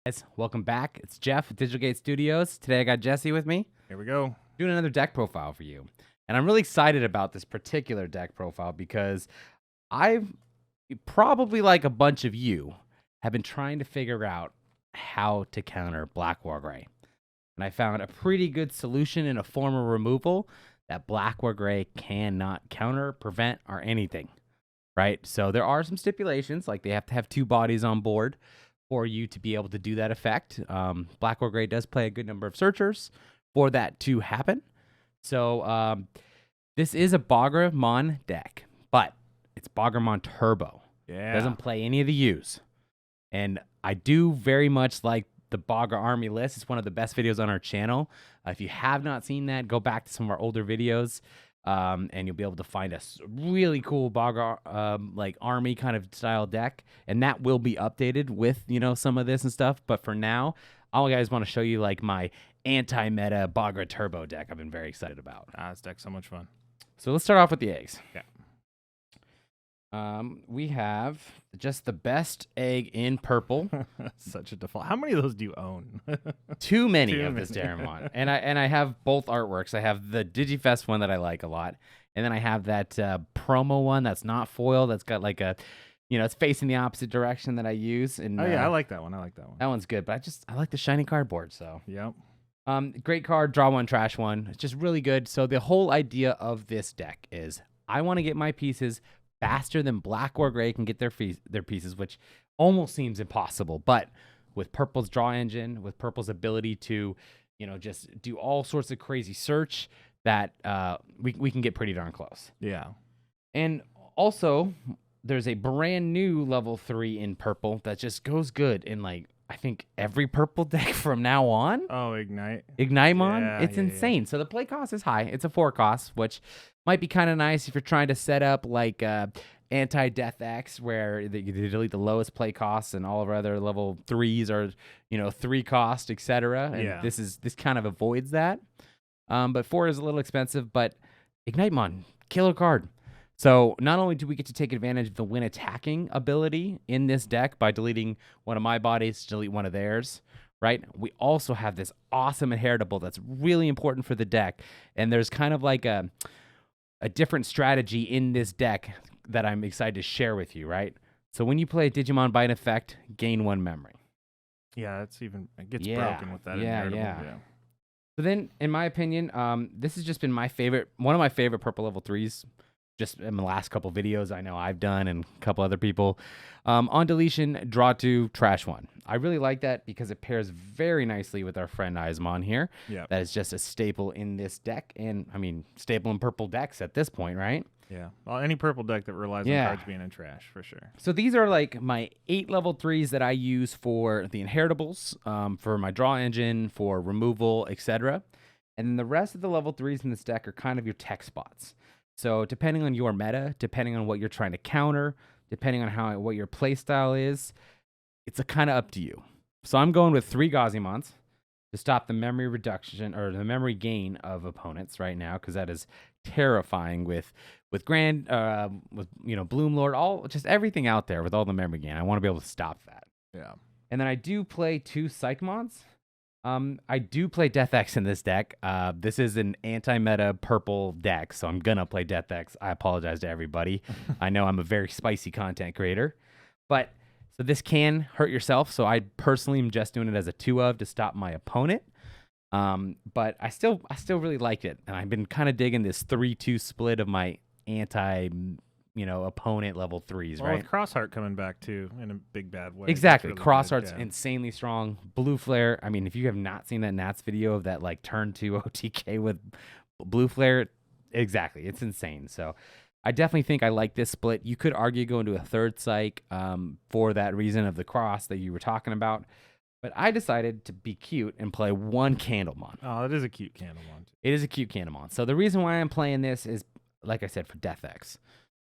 Guys, welcome back. It's Jeff with Digital Gate Studios. Today I got Jesse with me. Here we go. Doing another deck profile for you. And I'm really excited about this particular deck profile because I've probably, like a bunch of you, have been trying to figure out how to counter Black War Gray. And I found a pretty good solution in a form of removal that Black War Gray cannot counter, prevent, or anything. Right? So there are some stipulations, like they have to have 2 bodies on board for you to be able to do that effect. Black War Gray does play a good number of searchers for that to happen. So this is a Bagramon deck, but it's Bagramon Turbo. Yeah. It doesn't play any of the U's. And I do very much like the Bagra Army list. It's one of the best videos on our channel. If you have not seen that, go back to some of our older videos. And you'll be able to find a really cool Bagra like army kind of style deck, and that will be updated with some of this and stuff. But for now, all I guys want to show you like my anti-meta Bagra Turbo deck. I've been very excited about. This deck's so much fun. So let's start off with the eggs. Yeah. We have just the best egg in purple. Such a default. How many of those do you own? Too many of this Digimon. and I have both artworks. I have the Digifest one that I like a lot, and then I have that promo one that's not foil. That's got like a, it's facing the opposite direction that I use. And yeah, I like that one. That one's good, but I like the shiny cardboard. So yep. Great card. Draw one, trash one. It's just really good. So the whole idea of this deck is I want to get my pieces faster than Black War Gray can get their pieces, which almost seems impossible. But with Purple's draw engine, with Purple's ability to, just do all sorts of crazy search, that we can get pretty darn close. Yeah. And also, there's a brand new level 3 in Purple that just goes good in, like, I think every Purple deck from now on. Oh, Ignite. Ignitemon? Yeah, It's insane. So the play cost is high. It's a 4 cost, which might be kind of nice if you're trying to set up like anti-Death X, where you delete the lowest play costs and all of our other level 3s are, 3 cost, etc. And yeah. this kind of avoids that. But 4 is a little expensive, but Ignitemon, killer card. So not only do we get to take advantage of the win attacking ability in this deck by deleting one of my bodies to delete one of theirs, right? We also have this awesome inheritable that's really important for the deck. And there's kind of like a different strategy in this deck that I'm excited to share with you, right? So when you play Digimon by an effect, gain 1 memory. Yeah, it gets broken with that inheritable. Yeah. So then, in my opinion, this has just been one of my favorite Purple level 3s. Just in the last couple videos I know I've done and a couple other people. On deletion, draw 2, trash 1. I really like that because it pairs very nicely with our friend AnubisMon here. Yeah. That is just a staple in this deck. And, I mean, staple in Purple decks at this point, right? Yeah. Well, any Purple deck that relies on cards being in trash, for sure. So these are like my 8 level 3s that I use for the inheritables, for my draw engine, for removal, etc. And then the rest of the level 3s in this deck are kind of your tech spots. So depending on your meta, depending on what you're trying to counter, depending on what your play style is, it's kind of up to you. So I'm going with 3 Gazimons to stop the memory reduction or the memory gain of opponents right now, because that is terrifying with Bloom Lord, just everything out there with all the memory gain. I want to be able to stop that. Yeah. And then I do play 2 Psychmons. I do play Death X in this deck. This is an anti-meta Purple deck, so I'm gonna play Death X. I apologize to everybody. I know I'm a very spicy content creator, but so this can hurt yourself. So I personally am just doing it as a 2 of to stop my opponent. But I still really like it, and I've been kind of digging this 3-2 split of my opponent level 3s, right? With Crossheart coming back too in a big bad way. Exactly. Really Crossheart's insanely strong. Blue Flare. I mean, if you have not seen that Nats video of that like turn 2 OTK with Blue Flare, exactly. It's insane. So I definitely think I like this split. You could argue go into a 3rd Psych for that reason of the cross that you were talking about. But I decided to be cute and play 1 Candlemon. Oh, it is a cute Candlemon. It is a cute Candlemon. So the reason why I'm playing this is, like I said, for Death X.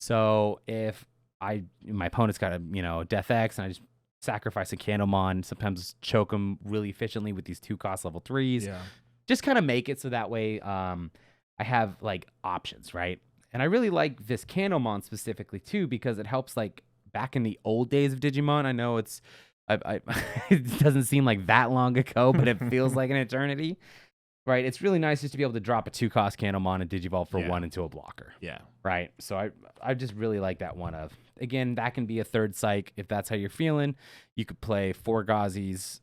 So if my opponent's got a Death X and I just sacrifice a Candlemon, sometimes choke them really efficiently with these 2 cost level 3s. Yeah. Just kind of make it so that way I have like options, right? And I really like this Candlemon specifically too because it helps like back in the old days of Digimon. I know it's It doesn't seem like that long ago, but it feels like an eternity. Right, it's really nice just to be able to drop a 2-cost Candomon and Digivolve for 1 into a blocker. Yeah. Right, so I just really like that one of. Again, that can be a 3rd Psych if that's how you're feeling. You could play 4 Gazis,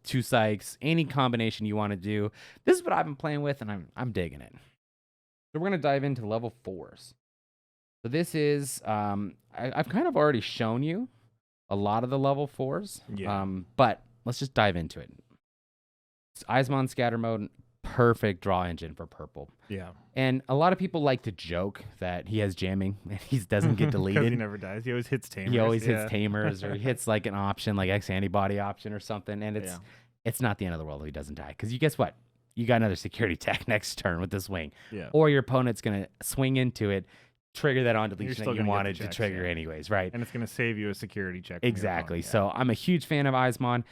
2 Psychs, any combination you want to do. This is what I've been playing with, and I'm digging it. So we're going to dive into level 4s. So this is, I've kind of already shown you a lot of the level 4s, but let's just dive into it. AnubisMon Scatter Mode, perfect draw engine for purple. Yeah. And a lot of people like to joke that he has jamming and he doesn't get deleted. Because he never dies. He always hits Tamers. He always hits Tamers, or he hits like an option, like X antibody option or something. And it's not the end of the world if he doesn't die. Because you guess what? You got another security tech next turn with the swing. Yeah. Or your opponent's going to swing into it, trigger that on deletion that you wanted to trigger anyways, right? And it's going to save you a security check. Exactly. So I'm a huge fan of AnubisMon.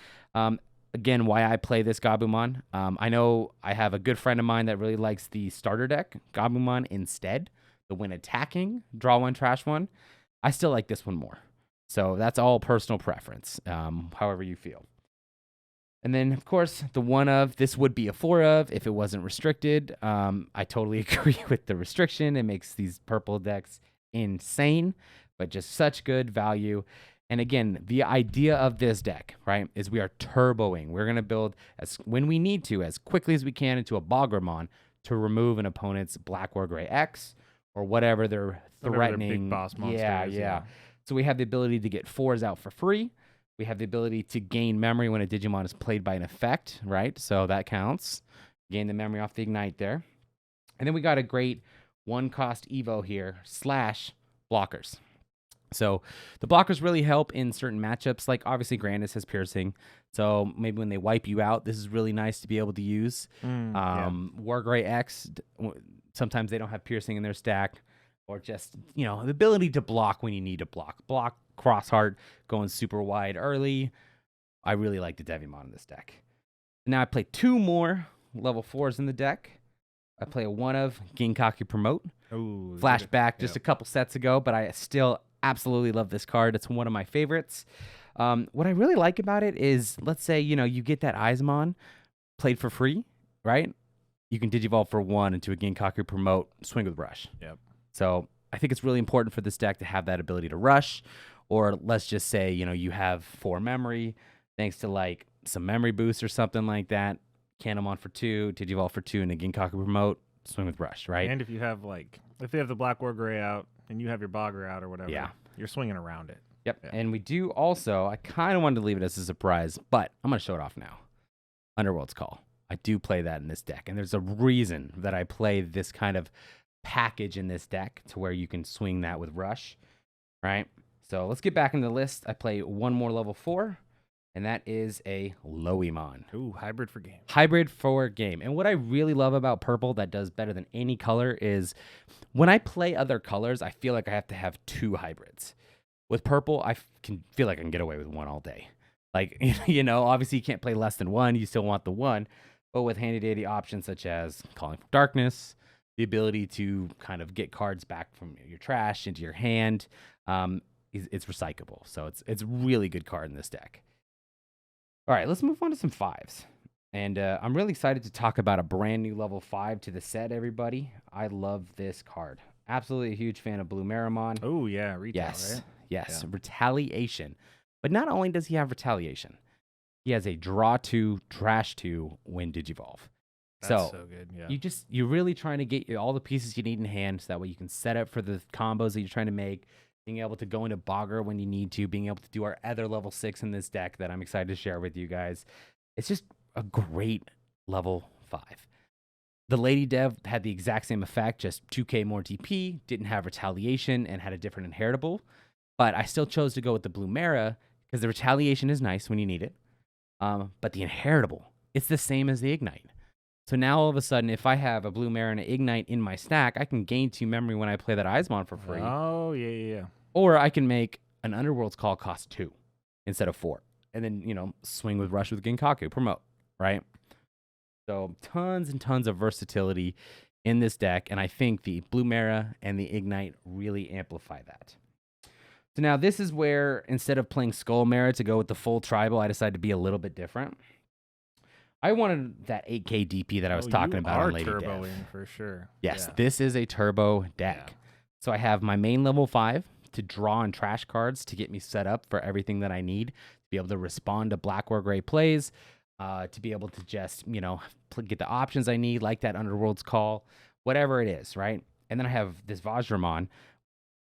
Again, why I play this Gabumon. I know I have a good friend of mine that really likes the starter deck, Gabumon instead. The when attacking, draw 1, trash 1. I still like this one more. So that's all personal preference, however you feel. And then, of course, the 1 of, this would be a 4 of if it wasn't restricted. I totally agree with the restriction. It makes these purple decks insane, but just such good value. And again, the idea of this deck, right, is we are turboing. We're going to build, when we need to, as quickly as we can into a Bagramon to remove an opponent's black or gray X or whatever they're threatening. Their big boss monsters, yeah. So we have the ability to get 4s out for free. We have the ability to gain memory when a Digimon is played by an effect, right? So that counts. Gain the memory off the Ignite there. And then we got a great 1-cost Evo here, / blockers. So the blockers really help in certain matchups, like obviously Grandis has piercing. So maybe when they wipe you out, this is really nice to be able to use. Wargray X, sometimes they don't have piercing in their stack, or just, the ability to block when you need to block. Block, Crossheart, going super wide early. I really like the Devimon in this deck. Now I play 2 more level 4s in the deck. I play a 1 of Ginkaku Promote. Ooh, Flashback just a couple sets ago, but I still absolutely love this card. It's one of my favorites. What I really like about it is, let's say, you get that AnubisMon played for free, right? You can Digivolve for 1 into a Ginkaku Promote, swing with Rush. Yep. So I think it's really important for this deck to have that ability to rush, or let's just say, you have 4 memory, thanks to like some memory boost or something like that. Candomon for 2, Digivolve for 2, and a Ginkaku Promote, swing with Rush, right? And if you have if they have the black or gray out and you have your Bogger out or whatever, you're swinging around it. Yep. Yeah. And we do also, I kind of wanted to leave it as a surprise, but I'm going to show it off now. Underworld's Call. I do play that in this deck, and there's a reason that I play this kind of package in this deck to where you can swing that with Rush, right? So let's get back into the list. I play 1 more level 4, and that is a Loemon. Ooh, hybrid for game. Hybrid for game. And what I really love about purple that does better than any color is when I play other colors, I feel like I have to have 2 hybrids. With purple, I can feel like I can get away with 1 all day. Like, obviously you can't play less than 1. You still want the 1. But with handy-dandy options such as Calling from Darkness, the ability to kind of get cards back from your trash into your hand, it's recyclable. So it's a really good card in this deck. All right, let's move on to some 5s. And I'm really excited to talk about a brand new level 5 to the set, everybody. I love this card. Absolutely a huge fan of Blue Marimon. Oh, yeah, retail, right? Yes, Yeah. Retaliation. But not only does he have Retaliation, he has a draw 2, trash 2 when Digivolve. That's so good, yeah. You're really trying to get all the pieces you need in hand so that way you can set up for the combos that you're trying to make, being able to go into Bogger when you need to, being able to do our other level 6 in this deck that I'm excited to share with you guys. It's just a great level 5. The Lady Dev had the exact same effect, just 2k more DP, didn't have Retaliation, and had a different inheritable. But I still chose to go with the Blue Mara because the Retaliation is nice when you need it. But the inheritable, it's the same as the Ignite. So now all of a sudden, if I have a Blue Mara and an Ignite in my stack, I can gain 2 memory when I play that AnubisMon for free. Oh, yeah. Or I can make an Underworld's Call cost 2 instead of 4. And then, swing with Rush with Ginkaku, promote, right? So tons and tons of versatility in this deck. And I think the Blue Mara and the Ignite really amplify that. So now this is where, instead of playing Skull Mara to go with the full tribal, I decided to be a little bit different. I wanted that 8K DP that I was talking about on Lady Dev. Turboing for sure. Yes, this is a turbo deck. Yeah. So I have my main level 5 to draw and trash cards to get me set up for everything that I need to be able to respond to Black or Gray plays, to be able to just, get the options I need, like that Underworld's Call, whatever it is, right? And then I have this Vajramon,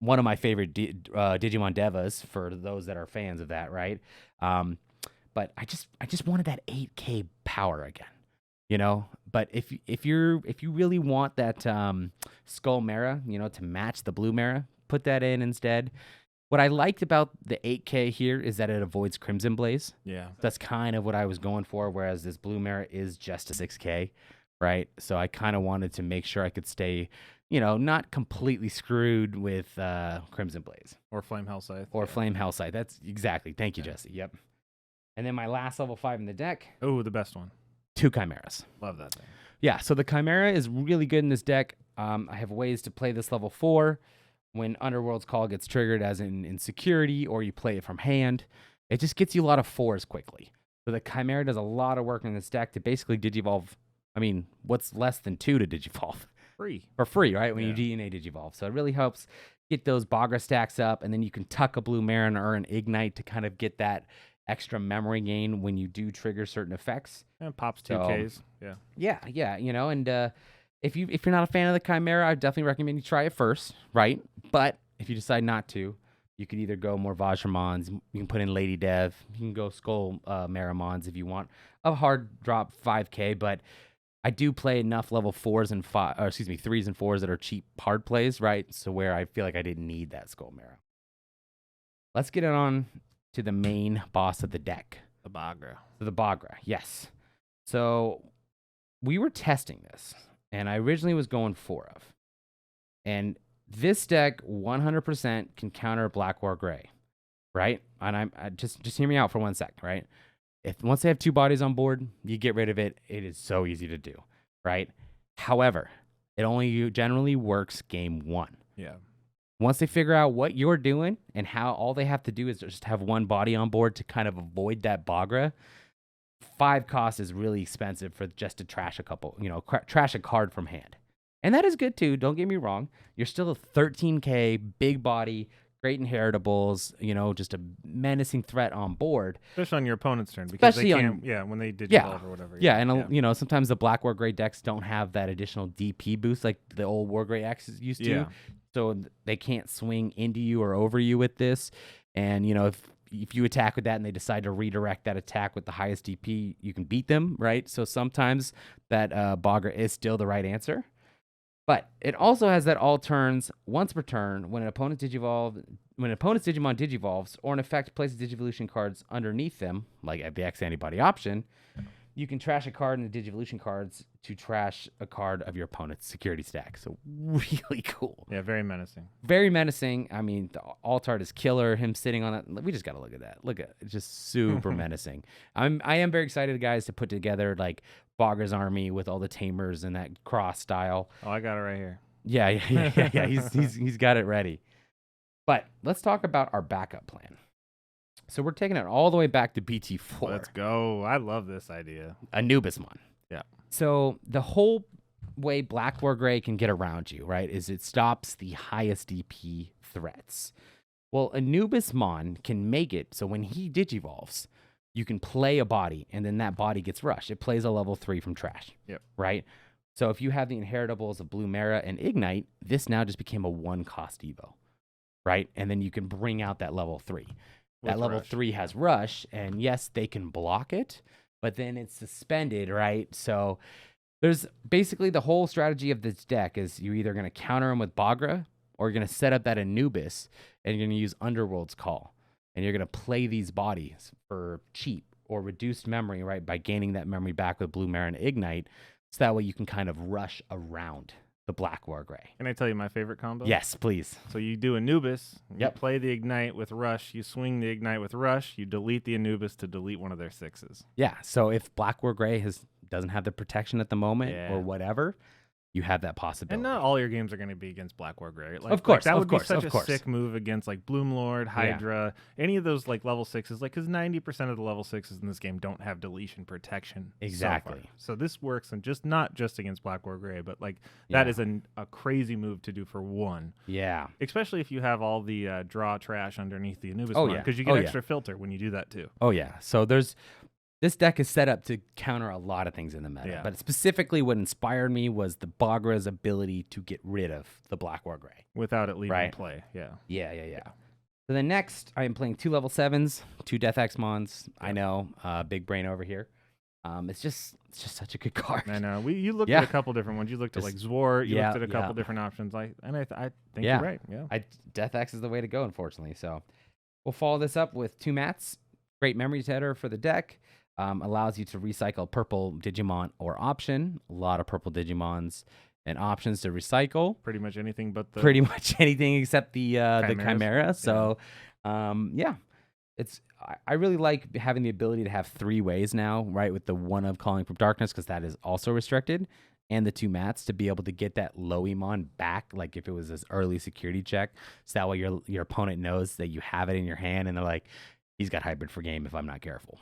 one of my favorite Digimon Devas for those that are fans of that, right? But I just wanted that 8K power again, But if you really want that Skull Mara, to match the Blue Mara, put that in instead. What I liked about the 8K here is that it avoids Crimson Blaze. Yeah, that's kind of what I was going for. Whereas this Blue Mara is just a 6K, right? So I kind of wanted to make sure I could stay, not completely screwed with Crimson Blaze or Flame Hellscythe Flame Hellscythe. That's exactly. Thank you, Jesse. Yep. And then my last level 5 in the deck. Oh, the best one. 2 Chimeras. Love that thing. Yeah, so the Chimera is really good in this deck. I have ways to play this level 4 when Underworld's Call gets triggered as in security, or you play it from hand. It just gets you a lot of 4s quickly. So the Chimera does a lot of work in this deck to basically digivolve. I mean, what's less than 2 to digivolve? For free, right? When you DNA digivolve. So it really helps get those Bagra stacks up, and then you can tuck a Blue Marin or an Ignite to kind of get that extra memory gain when you do trigger certain effects. And pops 2Ks. Yeah, and if you're not a fan of the Chimera, I definitely recommend you try it first, right? But if you decide not to, you could either go more Vajramons, you can put in Lady Dev, you can go Skull Maramons if you want a hard drop 5K, but I do play enough level 3s and 4s that are cheap hard plays, right? So where I feel like I didn't need that Skull Mara. Let's get it on to the main boss of the deck. The Bagra. The Bagra, yes. So we were testing this, and I originally was going 4 of. And this deck 100% can counter Black or Gray, right? And I just hear me out for 1 second, right? Once they have 2 bodies on board, you get rid of it. It is so easy to do, right? However, it only generally works game 1. Yeah. Once they figure out what you're doing and how all they have to do is just have 1 body on board to kind of avoid that Bagra, 5 cost is really expensive for just to trash a couple, trash a card from hand. And that is good too, don't get me wrong. You're still a 13K, big body, great inheritables, just a menacing threat on board. Especially on your opponent's turn, because they can't, when they digivolve or whatever. Yeah, and sometimes the Black War Gray decks don't have that additional DP boost like the old War Gray X's used to. Yeah. So they can't swing into you or over you with this. And, if you attack with that and they decide to redirect that attack with the highest DP, you can beat them, right? So sometimes that Bagra is still the right answer. But it also has that all turns once per turn when an opponent's Digimon digivolves or an effect places Digivolution cards underneath them, like at the X antibody option, you can trash a card in the Digivolution cards to trash a card of your opponent's security stack. So really cool. Yeah, very menacing. Very menacing. I mean, the Altart is killer. Him sitting on it. We just got to look at that. Look at it. It's just super menacing. I am very excited, guys, to put together like Bagra's army with all the Tamers and that cross style. Oh, I got it right here. Yeah. He's got it ready. But let's talk about our backup plan. So we're taking it all the way back to BT4. Let's go. I love this idea. AnubisMon. Yeah. So the whole way Black or Gray can get around you, right, is it stops the highest DP threats. Well, AnubisMon can make it so when he digivolves, you can play a body, and then that body gets rushed. It plays a level 3 from trash. Yep. Right? So if you have the inheritables of Blue Mara and Ignite, this now just became a 1-cost Evo. Right? And then you can bring out that level 3. That level 3 has Rush, and yes, they can block it, but then it's suspended, right? So there's basically the whole strategy of this deck is you're either going to counter them with Bagra, or you're going to set up that Anubis, and you're going to use Underworld's Call. And you're going to play these bodies for cheap or reduced memory, right, by gaining that memory back with Blue Mara and Ignite, so that way you can kind of rush around the Black or Gray. Can I tell you my favorite combo? Yes, please. So you do Anubis, you play the Ignite with Rush, you swing the Ignite with Rush, you delete the Anubis to delete one of their 6s. Yeah, so if Black or Gray doesn't have the protection at the moment or whatever, you have that possibility. And not all your games are going to be against Black War Gray. Of course, that of would course, be such of a course. sick move against like Bloomlord, Hydra, any of those like level 6s. Like, because 90% of the level 6s in this game don't have deletion protection. Exactly. So this works, and not just against Black War Gray, but like that is a crazy move to do for one. Yeah. Especially if you have all the draw trash underneath the AnubisMon. Oh, yeah. Because you get extra filter when you do that too. Oh yeah. So this deck is set up to counter a lot of things in the meta. Yeah. But specifically what inspired me was the Bagra's ability to get rid of the Black War Gray. Without it leaving play. Yeah. Yeah. So then next, I am playing 2 level 7s, 2 Death X-Mons. I know, big brain over here. It's just such a good card. I know. You looked at a couple different ones. You looked at like Zwar. You looked at a couple different options. I think you're right. Yeah. Death X is the way to go, unfortunately. So we'll follow this up with 2 mats. Great memory header for the deck. Allows you to recycle purple Digimon or option. A lot of purple Digimons and options to recycle. Pretty much anything but the... Pretty much anything except the Chimera. Yeah. So, I really like having the ability to have 3 ways now, right? With the one of Calling from Darkness, because that is also restricted. And the 2 mats to be able to get that Loemon back, like if it was this early security check. So that way your opponent knows that you have it in your hand and they're like, he's got hybrid for game if I'm not careful.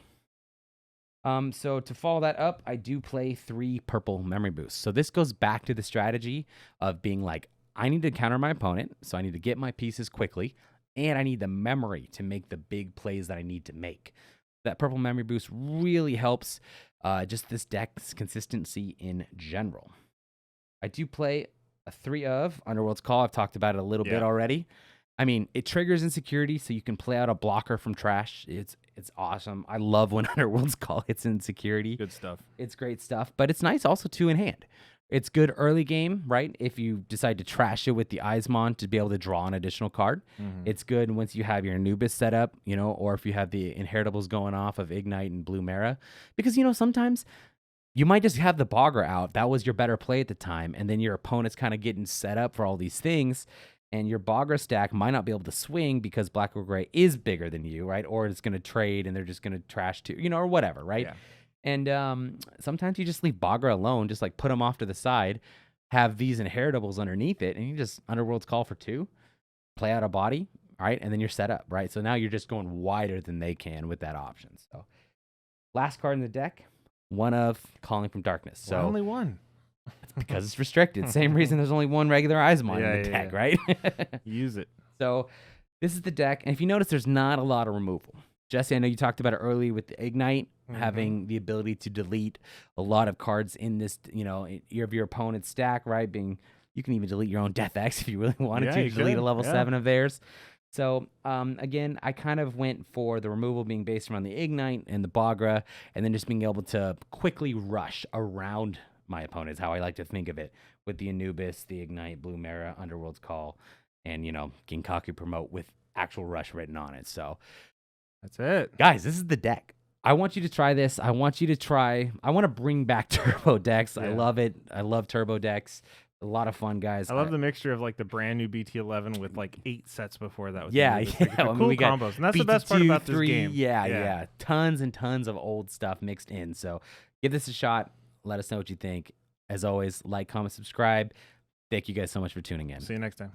So to follow that up, I do play 3 purple memory boosts. So this goes back to the strategy of being like, I need to counter my opponent, so I need to get my pieces quickly, and I need the memory to make the big plays that I need to make. That purple memory boost really helps just this deck's consistency in general. I do play a 3 of Underworld's Call. I've talked about it a little bit already. I mean, it triggers insecurity, so you can play out a blocker from trash. It's awesome. I love when Underworld's Call hits insecurity. Good stuff. It's great stuff, but it's nice also too in hand. It's good early game, right? If you decide to trash it with the AnubisMon to be able to draw an additional card. Mm-hmm. It's good once you have your Anubis set up, or if you have the inheritables going off of Ignite and Blue Mara. Because, sometimes you might just have the Bagra out. That was your better play at the time, and then your opponent's kind of getting set up for all these things. And your Bagra stack might not be able to swing because Black or Gray is bigger than you, right? Or it's going to trade and they're just going to trash too, or whatever, right? Yeah. And sometimes you just leave Bagra alone, just like put them off to the side, have these inheritables underneath it, and you just Underworld's Call for 2, play out a body, right? And then you're set up, right? So now you're just going wider than they can with that option. So last card in the deck, one of Calling from Darkness. So only one. Because it's restricted. Same reason there's only one regular AnubisMon in the deck, right? Use it. So this is the deck. And if you notice, there's not a lot of removal. Jesse, I know you talked about it early with the Ignite, having the ability to delete a lot of cards in this, your opponent's stack, right? You can even delete your own Death X if you really wanted to delete a level 7 of theirs. So, again, I kind of went for the removal being based around the Ignite and the Bagra, and then just being able to quickly rush around my opponent is how I like to think of it, with the Anubis, the Ignite, Blue Mara, Underworld's Call, and, Ginkaku Promote with actual rush written on it. So that's it. Guys, this is the deck. I want you to try this. I want to bring back turbo decks. Yeah. I love it. I love turbo decks. A lot of fun, guys. I love the mixture of like the brand new BT11 with like 8 sets before that. Yeah. Cool we got combos. And that's BT2, the best part about this game. Yeah. Tons and tons of old stuff mixed in. So give this a shot. Let us know what you think. As always, like, comment, subscribe. Thank you guys so much for tuning in. See you next time.